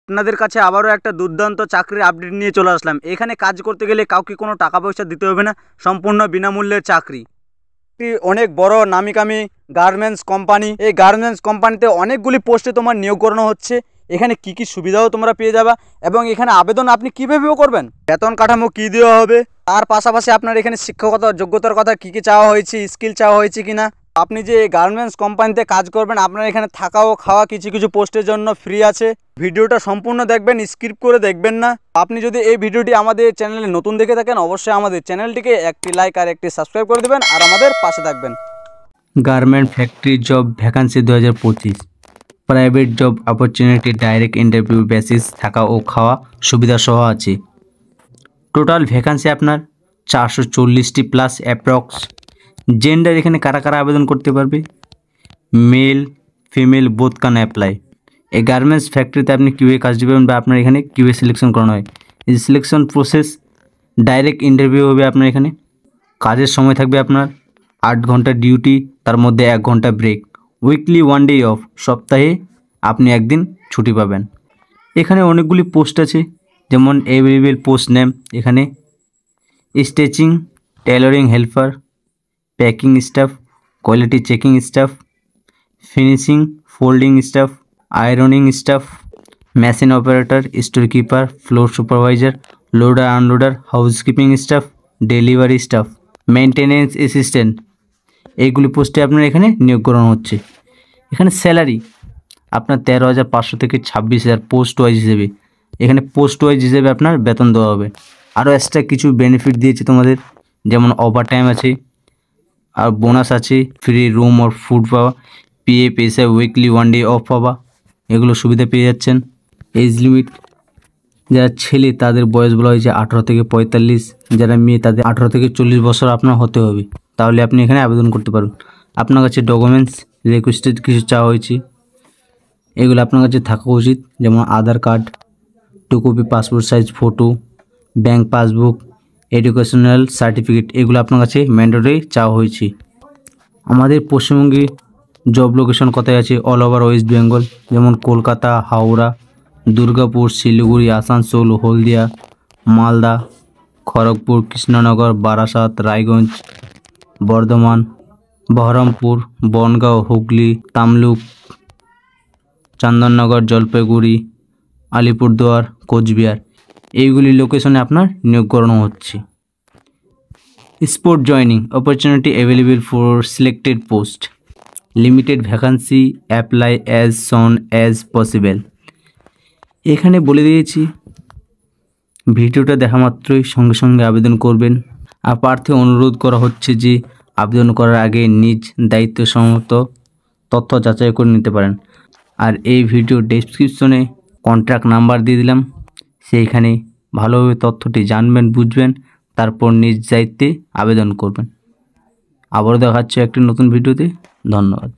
আপনাদের কাছে আবারও একটা দুর্দান্ত চাকরির আপডেট নিয়ে চলে আসলাম। এখানে কাজ করতে গেলে কাউকে কোনো টাকা পয়সা দিতে হবে না, সম্পূর্ণ বিনামূল্যের চাকরি। একটি অনেক বড় নামিকামি গার্মেন্টস কোম্পানি। এই গার্মেন্টস কোম্পানিতে অনেকগুলি পোস্টে তোমার নিয়োগ করানো হচ্ছে। এখানে কি কি সুবিধাও তোমরা পেয়ে যাবে এবং এখানে আবেদন আপনি কীভাবেও করবেন, বেতন কাঠামো কী দেওয়া হবে, তার পাশাপাশি আপনার এখানে শিক্ষকতা যোগ্যতার কথা কী কী চাওয়া হয়েছে, স্কিল চাওয়া হয়েছে কিনা। আপনি যে গার্মেন্টস কোম্পানিতে কাজ করবেন আপনার এখানে থাকা ও খাওয়া কিছু কিছু পোস্টের জন্য ফ্রি আছে। ভিডিওটা সম্পূর্ণ দেখবেন, স্কিপ করে দেখবেন না। আপনি যদি এই ভিডিওটি আমাদের চ্যানেলে নতুন দেখে থাকেন অবশ্যই আমাদের চ্যানেলটিকে একটি লাইক আর একটি সাবস্ক্রাইব করে দেবেন আর আমাদের পাশে থাকবেন। Garment factory job vacancy 2025, private job opportunity, direct interview basis, থাকা ও খাওয়া সুবিধা সহ আছে। টোটাল ভ্যাকান্সি আপনার 440টি প্লাস অ্যাপ্রক্স। জেন্ডার এখানে কারা কারা আবেদন করতে পারবে, male female both can apply. এই গার্মেন্টস ফ্যাক্টরিতে আপনি কিউএ কাজ দিবেন বা আপনার এখানে কিউএ সিলেকশন করানো হয়। এই সিলেকশন প্রসেস ডাইরেক্ট ইন্টারভিউ হবে আপনার এখানে। কাজের সময় থাকবে আপনার 8 ঘন্টা ডিউটি, তার মধ্যে 1 ঘন্টা ব্রেক, উইকলি 1 ডে অফ, সপ্তাহে আপনি একদিন ছুটি পাবেন। এখানে অনেকগুলি পোস্ট আছে, যেমন অ্যাভেলেবেল পোস্ট নেম এখানে stitching, tailoring helper, packing staff, quality checking staff, finishing folding staff, ironing staff, machine operator, store keeper, floor supervisor, loader unloader, housekeeping staff, delivery staff, maintenance assistant. এইগুলি পোস্টে আপনার এখানে নিয়োগ করানো হচ্ছে। এখানে স্যালারি আপনার 13,500 থেকে 26,000 পোস্ট ওয়াইজ হিসেবে। এখানে পোস্ট ওয়াইজ হিসেবে আপনার বেতন দেওয়া হবে। আরও এক্সট্রা কিছু বেনিফিট দিয়েছে তোমাদের, যেমন ওভার টাইম আছে আর বোনাস আছে, ফ্রি রুম আর ফুড পাওয়া, পিএফ এসে উইকলি 1 ডে অফ পাওয়া, এগুলো সুবিধা পেয়ে যাচ্ছেন। এজ লিমিট যারা ছেলে তাদের বয়স বলা হয়েছে 18 থেকে 45, যারা মেয়ে তাদের 18 থেকে 40 বছর আপনার হতে হবে, তাহলে আপনি এখানে আবেদন করতে পারবেন। আপনার কাছে ডকুমেন্টস রিকোয়েস্টেড কিছু চাওয়া হয়েছে, এগুলো আপনার কাছে থাকা উচিত, যেমন Aadhaar card, 2 copy passport size photo, bank passbook, educational certificate, এগুলো আপনার কাছে ম্যান্ডেটরি চাওয়া হয়েছে। আমাদের পশ্চিমবঙ্গে জব লোকেশন কোথায় আছে, অল ওভার ওয়েস্ট বেঙ্গল, যেমন কলকাতা, হাওড়া, দুর্গাপুর, শিলিগুড়ি, আসানসোল, হলদিয়া, মালদা, খড়গপুর, কৃষ্ণনগর, বারাসাত, রায়গঞ্জ, বর্ধমান, বহরমপুর, বনগাঁও, হুগলি, তামলুক, চন্দননগর, জলপাইগুড়ি, আলিপুরদুয়ার, কোচবিহার, এইগুলি লোকেশনে আপনার নিয়োগ করানো হচ্ছে। Spot joining opportunity available for selected post, limited vacancy, apply as Son as possible. এখানে বলে দিয়েছি ভিডিওটা দেখা মাত্রই সঙ্গে সঙ্গে আবেদন করবেন। আর প্রার্থী অনুরোধ করা হচ্ছে যে আবেদন করার আগে নিজ দায়িত্বসম্মত তথ্য যাচাই করে নিতে পারেন। আর এই ভিডিও ডেসক্রিপশনে কন্ট্যাক্ট নাম্বার দিয়ে দিলাম, সেইখানে ভালোভাবে তথ্যটি জানবেন, বুঝবেন, তারপর নিজ দায়িত্বে আবেদন করবেন। আবারও দেখা হচ্ছে একটি নতুন ভিডিওতে। ধন্যবাদ।